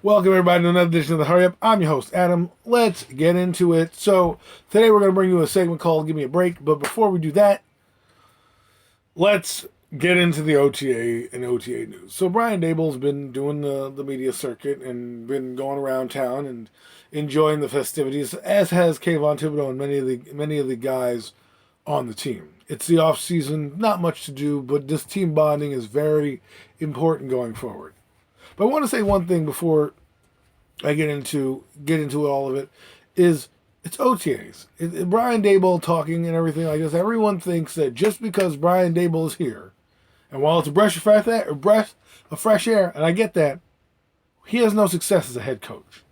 Welcome everybody to another edition of the Hurry Up. I'm your host, Adam. Let's get into it. So today we're going to bring you a segment called Give Me a Break. But before we do that, let's get into the OTA and OTA news. So Brian Dable's been doing the media circuit and been going around town and enjoying the festivities, as has Kayvon Thibodeau and many of the guys on the team. It's the off season, not much to do, but this team bonding is very important going forward. But I want to say one thing before I get into all of it is it's OTAs. Brian Dable talking and everything like this. Everyone thinks that just because Brian Dable is here, and while it's a breath of fresh air, and I get that, he has no success as a head coach.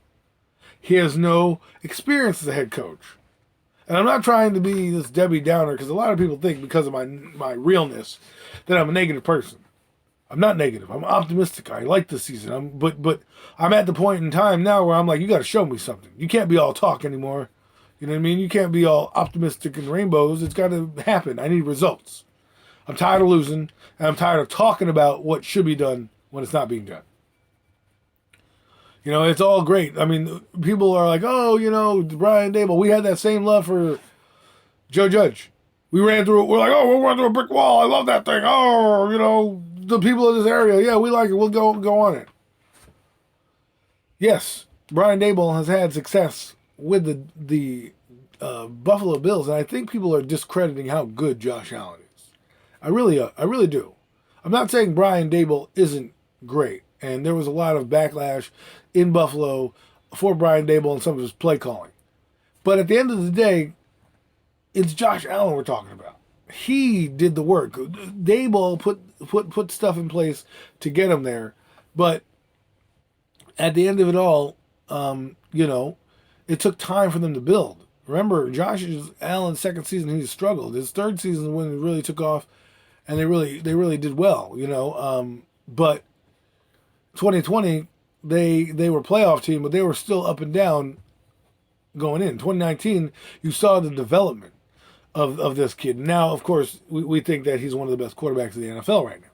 He has no experience as a head coach. And I'm not trying to be this Debbie Downer because a lot of people think because of my realness that I'm a negative person. I'm not negative. I'm optimistic. I like this season. But I'm at the point in time now where I'm like, you got to show me something. You can't be all talk anymore. You know what I mean? You can't be all optimistic and rainbows. It's got to happen. I need results. I'm tired of losing, and I'm tired of talking about what should be done when it's not being done. You know, it's all great. I mean, people are like, oh, Brian Dable. We had that same love for Joe Judge. We ran through it. We're like, oh, we ran through a brick wall. I love that thing. Oh, the people in this area, yeah, we like it. We'll go on it. Yes, Brian Dable has had success with the Buffalo Bills, and I think people are discrediting how good Josh Allen is. I really do. I'm not saying Brian Dable isn't great, and there was a lot of backlash in Buffalo for Brian Dable and some of his play calling. But at the end of the day, it's Josh Allen we're talking about. He did the work. Dable put stuff in place to get him there, but at the end of it all, it took time for them to build. Remember, Josh Allen's second season he struggled. His third season when it really took off, and they really did well. But 2020 they were a playoff team, but they were still up and down going in. 2019 you saw the development of this kid. Now, of course, we think that he's one of the best quarterbacks in the NFL right now,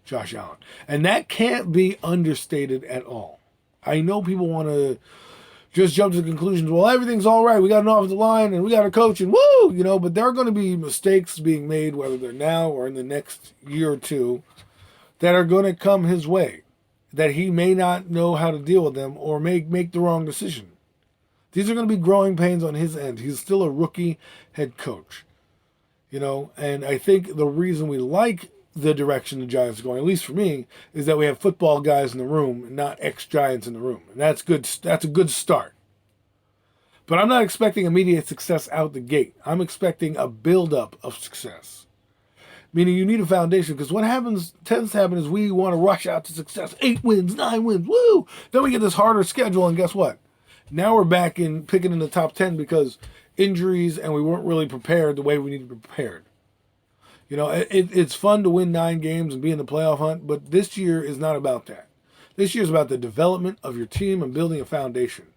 Josh Allen. And that can't be understated at all. I know people want to just jump to the conclusions, well, everything's all right. We got an offensive line and we got a coach and woo, but there are going to be mistakes being made, whether they're now or in the next year or two, that are going to come his way, that he may not know how to deal with them or make the wrong decision. These are going to be growing pains on his end. He's still a rookie head coach. And I think the reason we like the direction the Giants are going, at least for me, is that we have football guys in the room and not ex-Giants in the room. And that's good. That's a good start. But I'm not expecting immediate success out the gate. I'm expecting a build-up of success. Meaning you need a foundation, because what tends to happen is we want to rush out to success. 8 wins, 9 wins, woo! Then we get this harder schedule, and guess what? Now we're back in picking in the top 10 because injuries and we weren't really prepared the way we needed to be prepared. It's fun to win 9 games and be in the playoff hunt, but this year is not about that. This year is about the development of your team and building a foundation.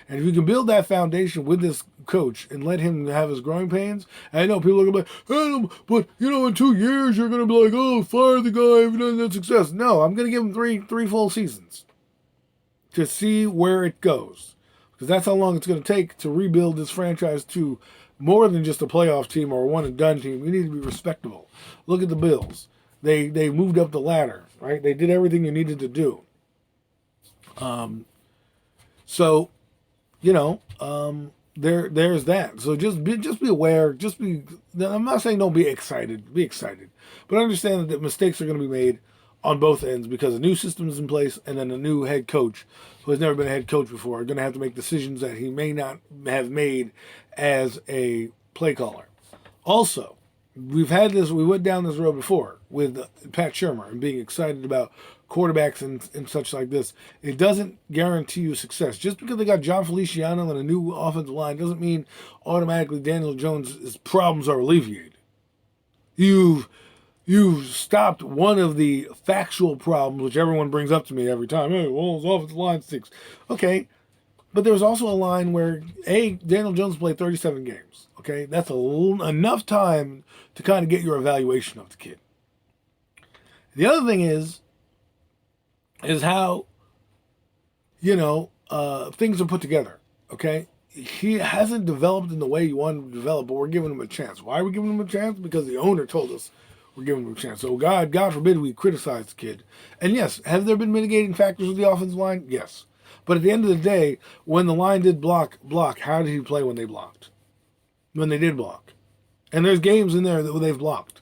And if you can build that foundation with this coach and let him have his growing pains, and I know people are going to be like, Adam, but in 2 years you're going to be like, oh, fire the guy if he doesn't have success. No, I'm going to give him three full seasons to see where it goes. Because that's how long it's going to take to rebuild this franchise to more than just a playoff team or a one-and-done team. We need to be respectable. Look at the Bills. They moved up the ladder, right? They did everything you needed to do. So, there's that. So just be aware. I'm not saying don't be excited. Be excited. But understand that mistakes are going to be made on both ends because a new system is in place and then a new head coach who has never been a head coach before are going to have to make decisions that he may not have made as a play caller. Also, we went down this road before with Pat Shurmur and being excited about quarterbacks and such like this. It doesn't guarantee you success. Just because they got John Feliciano and a new offensive line doesn't mean automatically Daniel Jones' problems are alleviated. You've stopped one of the factual problems, which everyone brings up to me every time. Hey, well, his offensive line stinks. Okay, but there was also a line where, Daniel Jones played 37 games. Okay, that's enough time to kind of get your evaluation of the kid. The other thing is how things are put together. Okay, he hasn't developed in the way you want him to develop, but we're giving him a chance. Why are we giving him a chance? Because the owner told us we're giving him a chance. So God forbid we criticize the kid. And yes, have there been mitigating factors with the offensive line? Yes. But at the end of the day, when the line did block, how did he play when they blocked? When they did block. And there's games in there that they've blocked.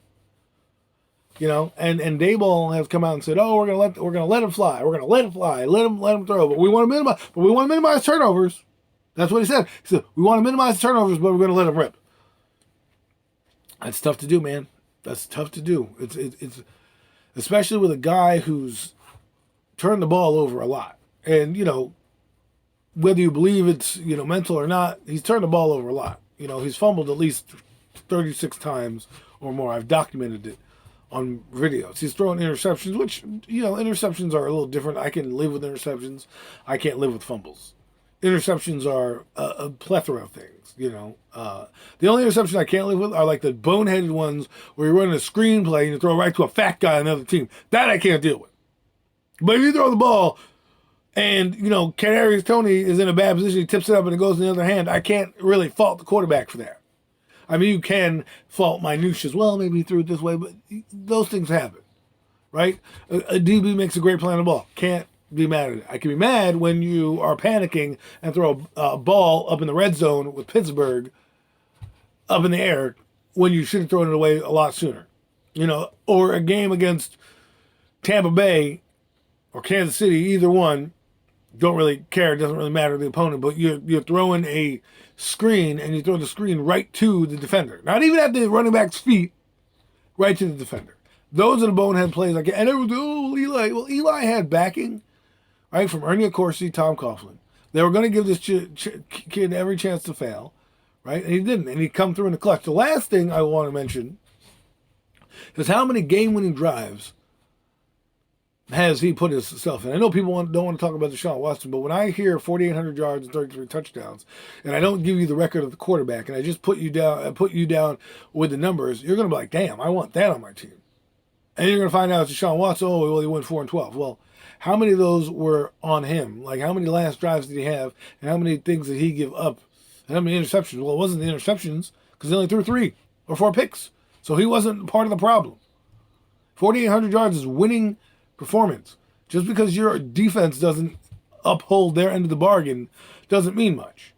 And Dabo has come out and said, "Oh, we're gonna let him fly. We're gonna let him fly. Let him throw. But we want to minimize turnovers." That's what he said. He said, "We want to minimize turnovers, but we're gonna let him rip." That's tough to do, man. That's tough to do. It's especially with a guy who's turned the ball over a lot. And whether you believe it's mental or not, he's turned the ball over a lot. He's fumbled at least 36 times or more. I've documented it on videos. He's throwing interceptions, which, interceptions are a little different. I can live with interceptions. I can't live with fumbles. Interceptions are a plethora of things, The only interceptions I can't live with are like the boneheaded ones where you're running a screenplay and you throw right to a fat guy on another team. That I can't deal with. But if you throw the ball and, Kadarius Toney is in a bad position, he tips it up and it goes in the other hand, I can't really fault the quarterback for that. I mean, you can fault minutiae as well. Maybe he threw it this way, but those things happen, right? A DB makes a great play on the ball. Can't be mad at it. I can be mad when you are panicking and throw a ball up in the red zone with Pittsburgh up in the air when you should have thrown it away a lot sooner. Or a game against Tampa Bay or Kansas City, either one, don't really care. It doesn't really matter the opponent, but you're throwing a screen and you throw the screen right to the defender. Not even at the running back's feet, right to the defender. Those are the bonehead plays. And everyone, Eli. Well, Eli had backing, right, from Ernie Accorsi, Tom Coughlin. They were going to give this kid every chance to fail, right? And he didn't. And he come through in the clutch. The last thing I want to mention is how many game-winning drives has he put himself in. I know people don't want to talk about Deshaun Watson, but when I hear 4,800 yards and 33 touchdowns, and I don't give you the record of the quarterback, and I just put you down with the numbers, you're going to be like, damn, I want that on my team. And you're going to find out it's Deshaun Watson, he went 4-12. Well, how many of those were on him? Like, how many last drives did he have, and how many things did he give up, and how many interceptions? Well, it wasn't the interceptions, because he only threw 3 or 4 picks. So he wasn't part of the problem. 4,800 yards is winning performance. Just because your defense doesn't uphold their end of the bargain doesn't mean much,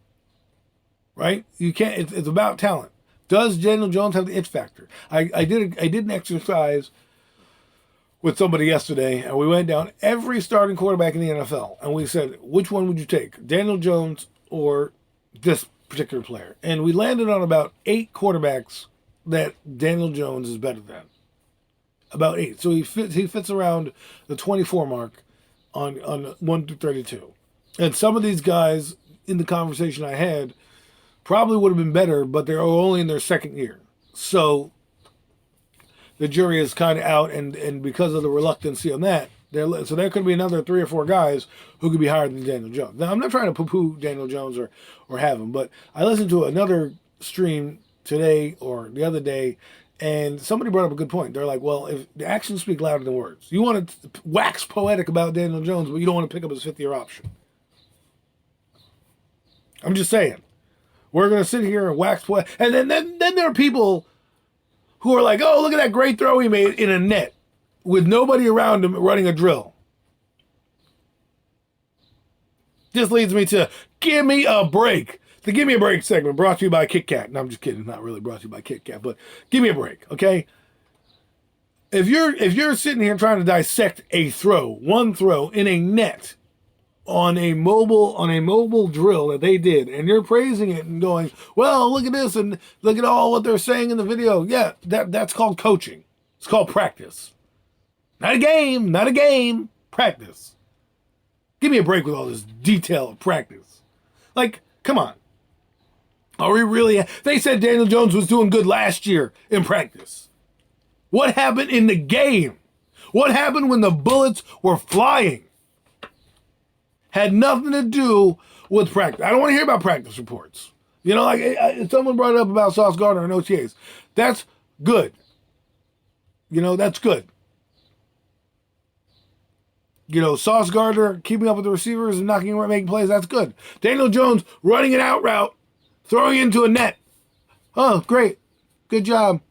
right? You can't. It's about talent. Does Daniel Jones have the it factor? I did an exercise with somebody yesterday, and we went down every starting quarterback in the NFL, and we said, which one would you take, Daniel Jones or this particular player? And we landed on about 8 quarterbacks that Daniel Jones is better than. About 8. So he fits around the 24 mark on 1 through 32. And some of these guys in the conversation I had probably would have been better, but they're only in their second year. So the jury is kind of out, and because of the reluctancy on that, so there could be another 3 or 4 guys who could be higher than Daniel Jones. Now, I'm not trying to poo-poo Daniel Jones or have him, but I listened to another stream today or the other day, and somebody brought up a good point. They're like, well, if the actions speak louder than words. You want to wax poetic about Daniel Jones, but you don't want to pick up his 5th-year option. I'm just saying. We're going to sit here and wax poetic. And then there are people who are like, oh, look at that great throw he made in a net with nobody around him running a drill. This leads me to give me a break. The Give Me a Break segment brought to you by Kit Kat. No, I'm just kidding. Not really brought to you by Kit Kat, but give me a break, okay? If you're sitting here trying to dissect one throw in a net on a mobile drill that they did, and you're praising it and going, well, look at this and look at all what they're saying in the video. Yeah, that's called coaching. It's called practice. Not a game. Practice. Give me a break with all this detail of practice. Like, come on. Are we really? They said Daniel Jones was doing good last year in practice. What happened in the game? What happened when the bullets were flying? Had nothing to do with practice. I don't want to hear about practice reports. Like someone brought it up about Sauce Gardner and OTAs. That's good. That's good. Sauce Gardner keeping up with the receivers and making plays, that's good. Daniel Jones running an out route, throwing into a net. Oh, great. Good job.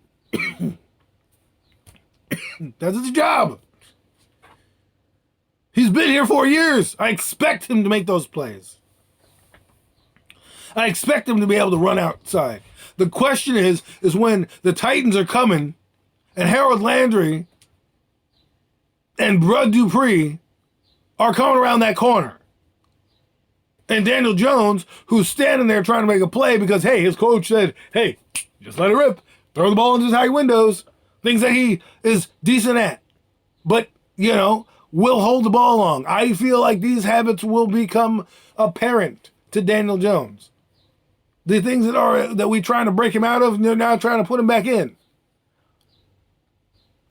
That's his job. He's been here 4 years. I expect him to make those plays. I expect him to be able to run outside. The question is when the Titans are coming and Harold Landry and Bud Dupree are coming around that corner. And Daniel Jones, who's standing there trying to make a play because, hey, his coach said, hey, just let it rip. Throw the ball into his high windows. Things that he is decent at. But, will hold the ball long. I feel like these habits will become apparent to Daniel Jones. The things that we trying to break him out of, they're now trying to put him back in.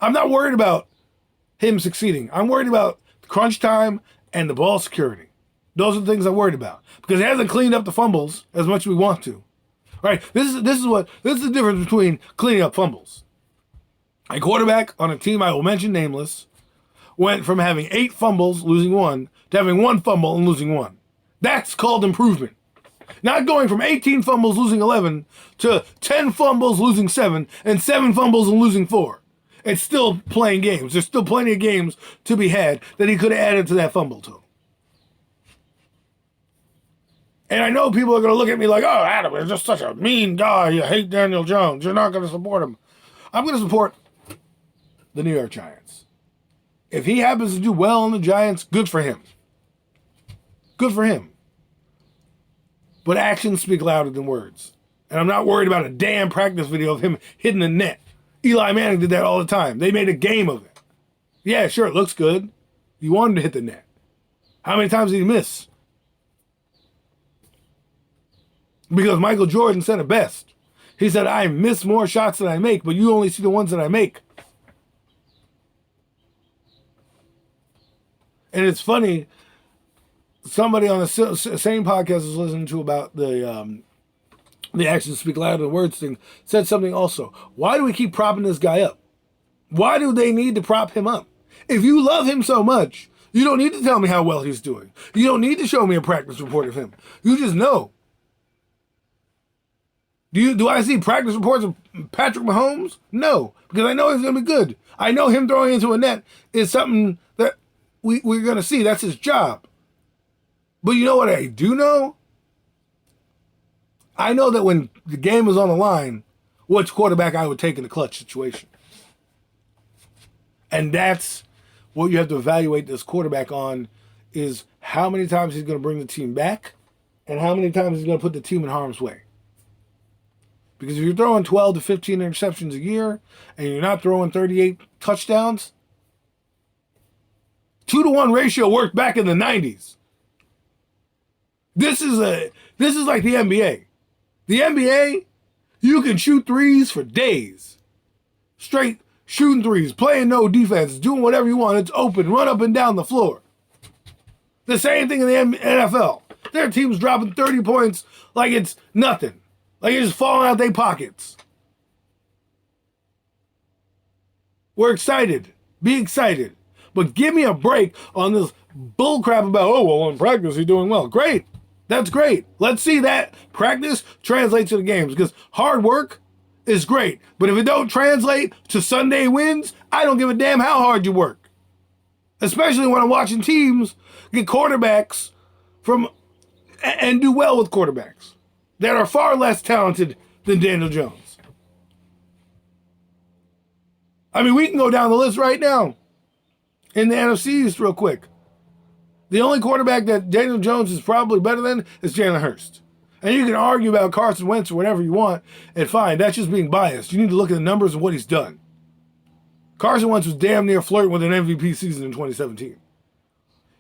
I'm not worried about him succeeding. I'm worried about crunch time and the ball security. Those are the things I'm worried about. Because he hasn't cleaned up the fumbles as much as we want to. Right? This is the difference between cleaning up fumbles. A quarterback on a team I will mention nameless went from having 8 fumbles, losing 1, to having 1 fumble and losing 1. That's called improvement. Not going from 18 fumbles, losing 11, to 10 fumbles, losing 7, and 7 fumbles and losing 4. It's still playing games. There's still plenty of games to be had that he could have added to that fumble total. And I know people are going to look at me like, oh, Adam, you're just such a mean guy. You hate Daniel Jones. You're not going to support him. I'm going to support the New York Giants. If he happens to do well on the Giants, good for him. Good for him. But actions speak louder than words. And I'm not worried about a damn practice video of him hitting the net. Eli Manning did that all the time. They made a game of it. Yeah, sure, it looks good. You wanted to hit the net. How many times did he miss? Because Michael Jordan said it best. He said, I miss more shots than I make, but you only see the ones that I make. And it's funny, somebody on the same podcast I was listening to about the actions speak louder than words thing said something also. Why do we keep propping this guy up? Why do they need to prop him up? If you love him so much, you don't need to tell me how well he's doing. You don't need to show me a practice report of him. You just know. Do I see practice reports of Patrick Mahomes? No, because I know he's going to be good. I know him throwing into a net is something that we're going to see. That's his job. But you know what I do know? I know that when the game is on the line, which quarterback I would take in a clutch situation. And that's what you have to evaluate this quarterback on, is how many times he's going to bring the team back and how many times he's going to put the team in harm's way. Because if you're throwing 12 to 15 interceptions a year and you're not throwing 38 touchdowns, 2-to-1 ratio worked back in the 90s. This is like the NBA. The NBA, you can shoot threes for days. Straight shooting threes, playing no defense, doing whatever you want. It's open, run up and down the floor. The same thing in the NFL. Their team's dropping 30 points like it's nothing. Like it's just falling out their pockets. We're excited. Be excited. But give me a break on this bullcrap about, oh, well, in practice he's doing well. Great. That's great. Let's see that practice translate to the games, because hard work is great. But if it don't translate to Sunday wins, I don't give a damn how hard you work. Especially when I'm watching teams get quarterbacks and do well with quarterbacks that are far less talented than Daniel Jones. I mean, we can go down the list right now in the NFC East real quick. The only quarterback that Daniel Jones is probably better than is Jalen Hurts. And you can argue about Carson Wentz or whatever you want, and fine, that's just being biased. You need to look at the numbers of what he's done. Carson Wentz was damn near flirting with an MVP season in 2017.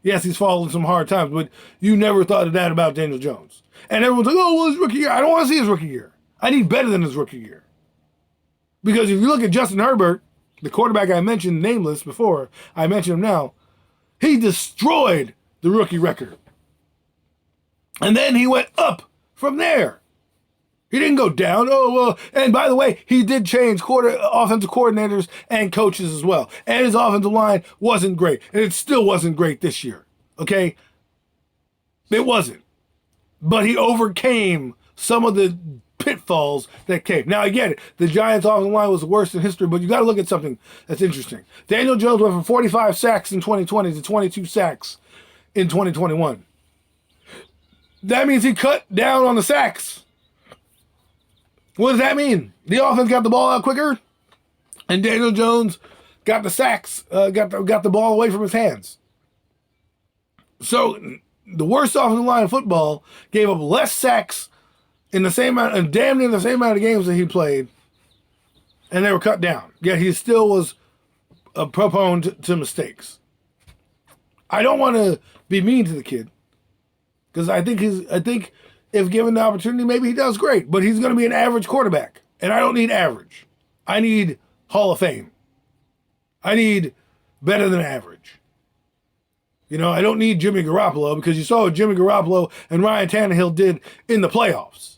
Yes, he's fallen some hard times, but you never thought of that about Daniel Jones. And everyone's like, oh, well, his rookie year. I don't want to see his rookie year. I need better than his rookie year. Because if you look at Justin Herbert, the quarterback I mentioned nameless before, I mention him now, he destroyed the rookie record. And then he went up from there. He didn't go down. Oh, well. And by the way, he did change offensive coordinators and coaches as well. And his offensive line wasn't great. And it still wasn't great this year. Okay? It wasn't. But he overcame some of the pitfalls that came. Now, I get it. The Giants' offensive line was the worst in history, but you got to look at something that's interesting. Daniel Jones went from 45 sacks in 2020 to 22 sacks in 2021. That means he cut down on the sacks. What does that mean? The offense got the ball out quicker, and Daniel Jones got the sacks, got the ball away from his hands. So the worst offensive line in football gave up less sacks in the same amount, and damn near the same amount of games that he played, and they were cut down. Yet he still was a prone to mistakes. I don't want to be mean to the kid, because I think if given the opportunity, maybe he does great. But he's going to be an average quarterback. And I don't need average. I need Hall of Fame. I need better than average. You know, I don't need Jimmy Garoppolo, because you saw what Jimmy Garoppolo and Ryan Tannehill did in the playoffs.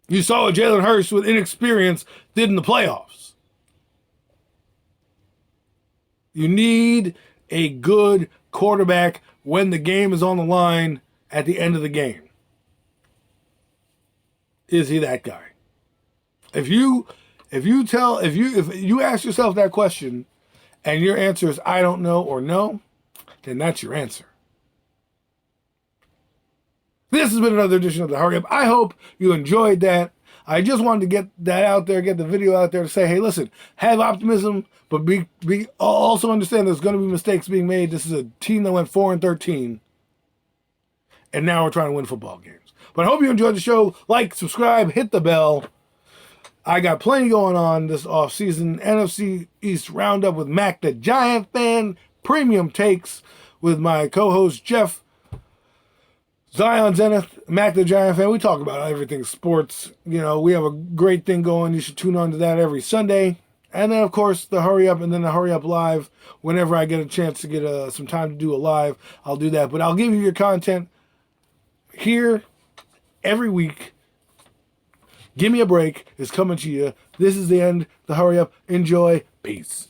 You saw what Jalen Hurts with inexperience did in the playoffs. You need a good quarterback when the game is on the line at the end of the game. Is he that guy? If you ask yourself that question and your answer is I don't know or no, then that's your answer. This has been another edition of the Hurry Up. I hope you enjoyed that. I just wanted to get that out there, get the video out there to say, hey, listen, have optimism, but also understand there's going to be mistakes being made. This is a team that went 4-13. And now we're trying to win football games. But I hope you enjoyed the show. Like, subscribe, hit the bell. I got plenty going on this offseason. NFC East Roundup with Mac the Giant Fan. Premium takes with my co-host Jeff. Zion Zenith, Mac the Giant Fan. We talk about everything sports. You know, we have a great thing going. You should tune on to that every Sunday. And then, of course, the Hurry Up and then the Hurry Up Live. Whenever I get a chance to get some time to do a live, I'll do that. But I'll give you your content here every week. Give me a break is coming to you. This is the end. The Hurry Up. Enjoy. Peace.